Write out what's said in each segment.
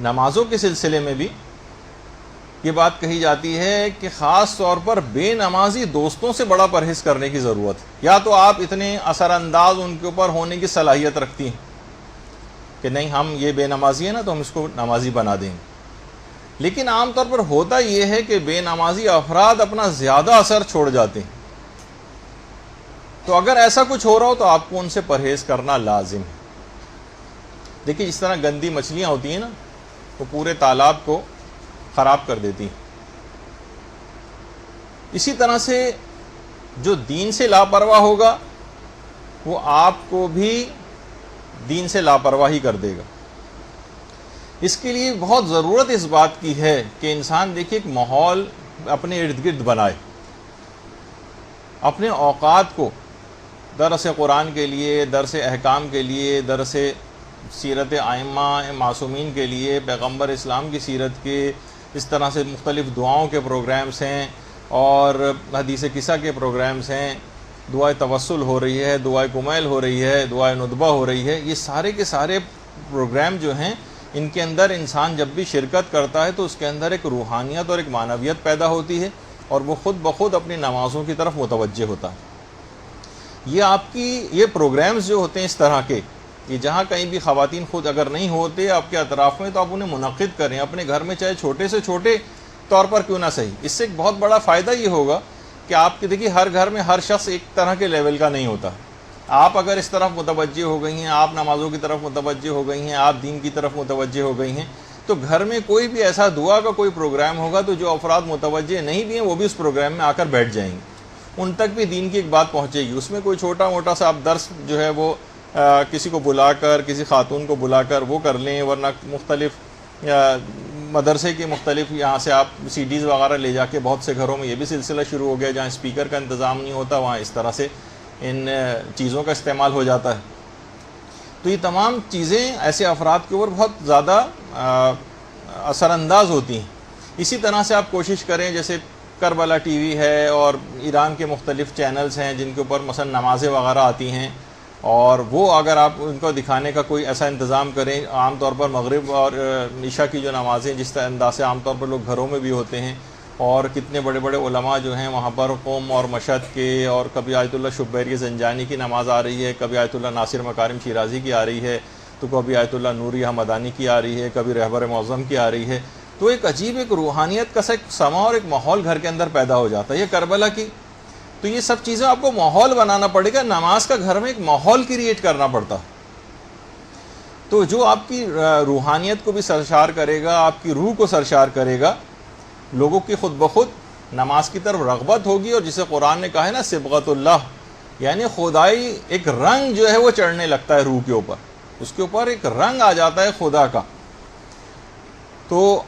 نمازوں کے سلسلے میں بھی یہ بات کہی جاتی ہے کہ خاص طور پر بے نمازی دوستوں سے بڑا پرہیز کرنے کی ضرورت ہے. یا تو آپ اتنے اثر انداز ان کے اوپر ہونے کی صلاحیت رکھتی ہیں کہ نہیں ہم یہ بے نمازی ہے نا تو ہم اس کو نمازی بنا دیں گے, لیکن عام طور پر ہوتا یہ ہے کہ بے نمازی افراد اپنا زیادہ اثر چھوڑ جاتے ہیں. تو اگر ایسا کچھ ہو رہا ہو تو آپ کو ان سے پرہیز کرنا لازم ہے. دیکھیے جس طرح گندی مچھلیاں ہوتی ہیں نا وہ پورے تالاب کو خراب کر دیتی ہیں, اسی طرح سے جو دین سے لاپرواہ ہوگا وہ آپ کو بھی دین سے لاپرواہی کر دے گا. اس کے لیے بہت ضرورت اس بات کی ہے کہ انسان دیکھیے ایک ماحول اپنے ارد گرد بنائے, اپنے اوقات کو درس قرآن کے لیے, درس احکام کے لیے, درس سیرت ائمہ معصومین کے لیے, پیغمبر اسلام کی سیرت کے, اس طرح سے مختلف دعاؤں کے پروگرامز ہیں اور حدیث قصہ کے پروگرامز ہیں, دعائے توسل ہو رہی ہے, دعائے کمیل ہو رہی ہے, دعائے ندبہ ہو رہی ہے. یہ سارے کے سارے پروگرام جو ہیں ان کے اندر انسان جب بھی شرکت کرتا ہے تو اس کے اندر ایک روحانیت اور ایک معنویت پیدا ہوتی ہے اور وہ خود بخود اپنی نمازوں کی طرف متوجہ ہوتا ہے. یہ آپ کی یہ پروگرامز جو ہوتے ہیں اس طرح کے, یہ جہاں کہیں بھی خواتین خود اگر نہیں ہوتے آپ کے اطراف میں تو آپ انہیں منعقد کریں اپنے گھر میں, چاہے چھوٹے سے چھوٹے طور پر کیوں نہ صحیح. اس سے ایک بہت بڑا فائدہ یہ ہوگا کہ آپ کی دیکھیے ہر گھر میں ہر شخص ایک طرح کے لیول کا نہیں ہوتا. آپ اگر اس طرف متوجہ ہو گئی ہیں, آپ نمازوں کی طرف متوجہ ہو گئی ہیں, آپ دین کی طرف متوجہ ہو گئی ہیں, تو گھر میں کوئی بھی ایسا دعا کا کوئی پروگرام ہوگا تو جو افراد متوجہ نہیں بھی ہیں وہ بھی اس پروگرام میں آ کر بیٹھ جائیں گے, ان تک بھی دین کی ایک بات پہنچے گی. اس میں کوئی چھوٹا موٹا سا آپ درس جو ہے وہ کسی کو بلا کر, کسی خاتون کو بلا کر وہ کر لیں, ورنہ مختلف مدرسے کے مختلف یہاں سے آپ سی ڈیز وغیرہ لے جا کے, بہت سے گھروں میں یہ بھی سلسلہ شروع ہو گیا جہاں اسپیکر کا انتظام نہیں ہوتا وہاں اس طرح سے ان چیزوں کا استعمال ہو جاتا ہے. تو یہ تمام چیزیں ایسے افراد کے اوپر بہت زیادہ اثر انداز ہوتی ہیں. اسی طرح سے آپ کوشش کریں, جیسے کربلا ٹی وی ہے اور ایران کے مختلف چینلز ہیں جن کے اوپر مثلا نمازیں وغیرہ آتی ہیں, اور وہ اگر آپ ان کو دکھانے کا کوئی ایسا انتظام کریں, عام طور پر مغرب اور عشاء کی جو نمازیں جس انداز سے عام طور پر لوگ گھروں میں بھی ہوتے ہیں, اور کتنے بڑے بڑے علماء جو ہیں وہاں پر قوم اور مشہد کے, اور کبھی آیت اللہ شبیری زنجانی کی نماز آ رہی ہے, کبھی آیت اللہ ناصر مکارم شیرازی کی آ رہی ہے, تو کبھی آیت اللہ نوری حمدانی کی آ رہی ہے, کبھی رہبر معظم کی آ رہی ہے. تو ایک عجیب ایک روحانیت کا ایک سما اور ایک ماحول گھر کے اندر پیدا ہو جاتا ہے. یہ کربلا کی, تو یہ سب چیزیں آپ کو ماحول بنانا پڑے گا, نماز کا گھر میں ایک ماحول کریٹ کرنا پڑتا. تو جو آپ کی روحانیت کو بھی سرشار کرے گا, آپ کی روح کو سرشار کرے گا, لوگوں کی خود بخود نماز کی طرف رغبت ہوگی. اور جسے قرآن نے کہا ہے نا صبغت اللہ, یعنی خدائی ایک رنگ جو ہے وہ چڑھنے لگتا ہے روح کے اوپر, اس کے اوپر ایک رنگ آ جاتا ہے خدا کا. تو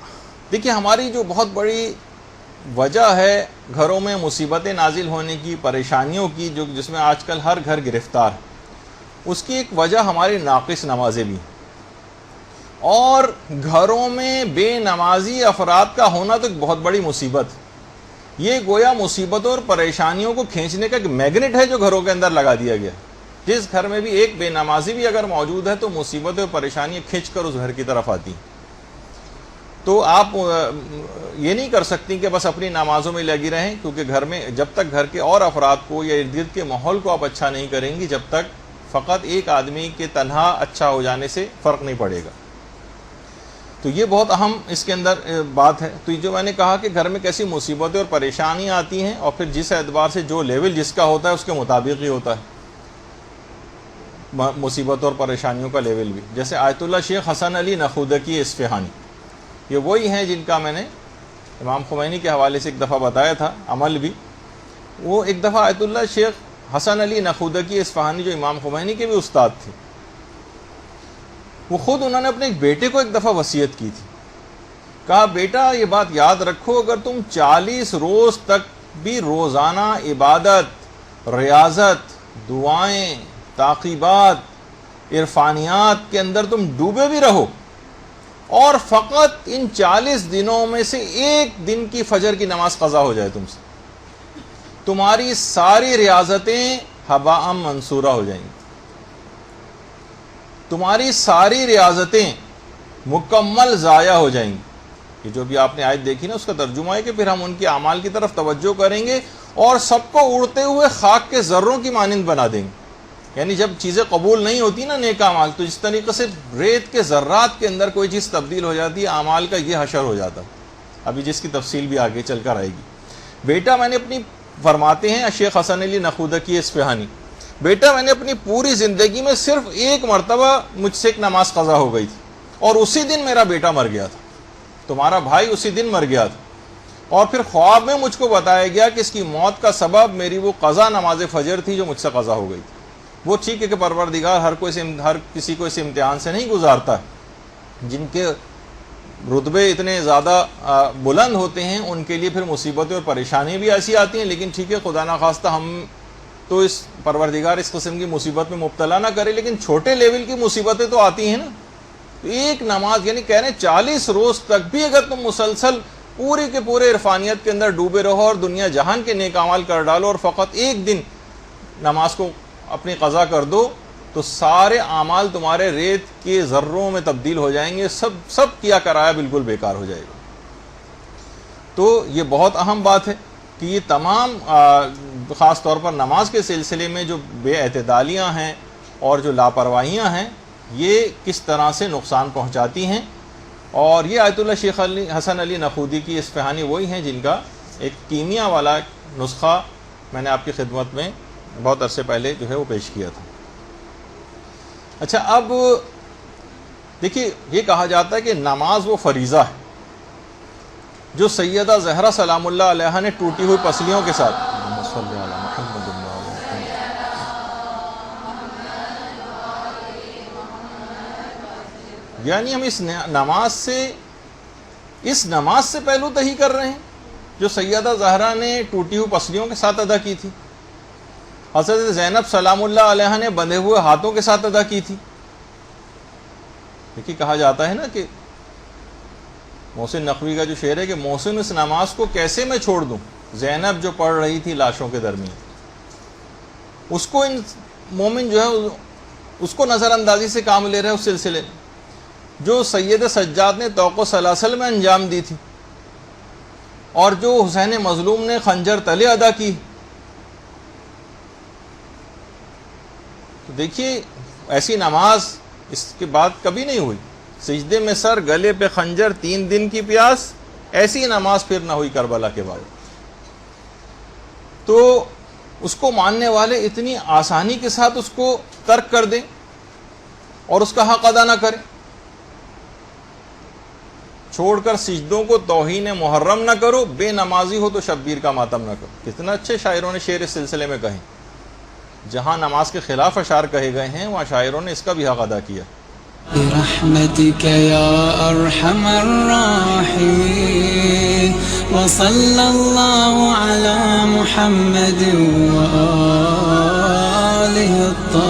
دیکھیے ہماری جو بہت بڑی وجہ ہے گھروں میں مصیبتیں نازل ہونے کی, پریشانیوں کی, جو جس میں آج کل ہر گھر گرفتار, اس کی ایک وجہ ہماری ناقص نمازیں بھی, اور گھروں میں بے نمازی افراد کا ہونا تو ایک بہت بڑی مصیبت. یہ گویا مصیبتوں اور پریشانیوں کو کھینچنے کا ایک میگنیٹ ہے جو گھروں کے اندر لگا دیا گیا. جس گھر میں بھی ایک بے نمازی بھی اگر موجود ہے تو مصیبتیں اور پریشانیاں کھینچ کر اس گھر کی طرف آتی. تو آپ یہ نہیں کر سکتی کہ بس اپنی نمازوں میں لگی رہیں, کیونکہ گھر میں جب تک گھر کے اور افراد کو یا ارد گرد کے ماحول کو آپ اچھا نہیں کریں گی, جب تک فقط ایک آدمی کے تنہا اچھا ہو جانے سے فرق نہیں پڑے گا. تو یہ بہت اہم اس کے اندر بات ہے. تو جو میں نے کہا کہ گھر میں کیسی مصیبتیں اور پریشانیاں آتی ہیں, اور پھر جس اعتبار سے جو لیول جس کا ہوتا ہے اس کے مطابق ہی ہوتا ہے مصیبتوں اور پریشانیوں کا لیول بھی. جیسے آیت اللہ شیخ حسن علی نخودکی اصفہانی, یہ وہی ہیں جن کا میں نے امام خمینی کے حوالے سے ایک دفعہ بتایا تھا عمل بھی. وہ ایک دفعہ آیت اللہ شیخ حسن علی نخودکی اصفہانی جو امام خمینی کے بھی استاد تھے, وہ خود انہوں نے اپنے ایک بیٹے کو ایک دفعہ وصیت کی تھی. کہا بیٹا یہ بات یاد رکھو, اگر تم 40 روز تک بھی روزانہ عبادت, ریاضت, دعائیں, تعقیبات, عرفانیات کے اندر تم ڈوبے بھی رہو, اور فقط ان 40 دنوں میں سے ایک دن کی فجر کی نماز قضا ہو جائے تم سے, تمہاری ساری ریاضتیں ہباء منصورہ ہو جائیں گی. تمہاری ساری ریاضتیں مکمل ضائع ہو جائیں گی۔ یہ جو بھی آپ نے آیت دیکھی نا، اس کا ترجمہ ہے کہ پھر ہم ان کے اعمال کی طرف توجہ کریں گے اور سب کو اڑتے ہوئے خاک کے ذروں کی مانند بنا دیں گے۔ یعنی جب چیزیں قبول نہیں ہوتی نا نیک اعمال، تو جس طریقے سے ریت کے ذرات کے اندر کوئی چیز تبدیل ہو جاتی ہے، اعمال کا یہ حشر ہو جاتا ہے، ابھی جس کی تفصیل بھی آگے چل کر آئے گی۔ بیٹا میں نے اپنی، فرماتے ہیں شیخ حسن علی نخودکی اصفہانی، بیٹا میں نے اپنی پوری زندگی میں صرف ایک مرتبہ مجھ سے ایک نماز قضا ہو گئی تھی، اور اسی دن میرا بیٹا مر گیا تھا، تمہارا بھائی اسی دن مر گیا تھا، اور پھر خواب میں مجھ کو بتایا گیا کہ اس کی موت کا سبب میری وہ قضا نماز فجر تھی جو مجھ سے قضا ہو گئی تھی۔ وہ ٹھیک ہے کہ پروردگار ہر کسی کو اس امتحان سے نہیں گزارتا ہے، جن کے رتبے اتنے زیادہ بلند ہوتے ہیں ان کے لیے پھر مصیبتیں اور پریشانیاں بھی ایسی آتی ہیں، لیکن ٹھیک ہے خدا نخواستہ ہم تو اس پروردگار اس قسم کی مصیبت میں مبتلا نہ کرے، لیکن چھوٹے لیول کی مصیبتیں تو آتی ہیں نا۔ تو ایک نماز، یعنی کہہ رہے ہیں 40 روز تک بھی اگر تم مسلسل پورے کے پورے عرفانیت کے اندر ڈوبے رہو اور دنیا جہان کے نیک اعمال کر ڈالو اور فقط ایک دن نماز کو اپنی قضا کر دو، تو سارے اعمال تمہارے ریت کے ذروں میں تبدیل ہو جائیں گے، سب کیا کرایا بالکل بیکار ہو جائے گا۔ تو یہ بہت اہم بات ہے کہ یہ تمام خاص طور پر نماز کے سلسلے میں جو بے اعتدالیاں ہیں اور جو لاپرواہیاں ہیں، یہ کس طرح سے نقصان پہنچاتی ہیں۔ اور یہ آیت اللہ شیخ حسن علی نخودی کی اصفہانی وہی ہیں جن کا ایک کیمیا والا نسخہ میں نے آپ کی خدمت میں بہت عرصے پہلے جو ہے وہ پیش کیا تھا۔ اچھا، اب دیکھیے یہ کہا جاتا ہے کہ نماز وہ فریضہ ہے جو سیدہ زہرا سلام اللہ علیہا نے ٹوٹی ہوئی پسلیوں کے ساتھ، یعنی ہم اس نماز سے پہلو تہی کر رہے ہیں جو سیدہ زہرا نے ٹوٹی ہوئی پسلیوں کے ساتھ ادا کی تھی، حضرت زینب سلام اللہ علیہا نے بندھے ہوئے ہاتھوں کے ساتھ ادا کی تھی۔ دیکھیے کہا جاتا ہے نا کہ محسن نقوی کا جو شعر ہے کہ محسن اس نماز کو کیسے میں چھوڑ دوں، زینب جو پڑھ رہی تھی لاشوں کے درمیان، اس کو ان مومن جو ہے اس کو نظر اندازی سے کام لے رہے ہیں اس سلسلے میں جو سید سجاد نے توق و سلاسل میں انجام دی تھی، اور جو حسین مظلوم نے خنجر تلے ادا کی۔ تو دیکھیے ایسی نماز اس کے بعد کبھی نہیں ہوئی، سجدے میں سر، گلے پہ خنجر، 3 دن کی پیاس، ایسی نماز پھر نہ ہوئی کربلا کے بعد۔ تو اس کو ماننے والے اتنی آسانی کے ساتھ اس کو ترک کر دیں اور اس کا حق ادا نہ کریں، چھوڑ کر سجدوں کو توہین محرم نہ کرو، بے نمازی ہو تو شبیر کا ماتم نہ کرو۔ کتنا اچھے شاعروں نے شعر اس سلسلے میں کہیں، جہاں نماز کے خلاف اشعار کہے گئے ہیں وہاں شاعروں نے اس کا بھی حق ادا کیا۔ برحمتك يا أرحم الراحمين وصلى الله على محمد وآله الطاهرين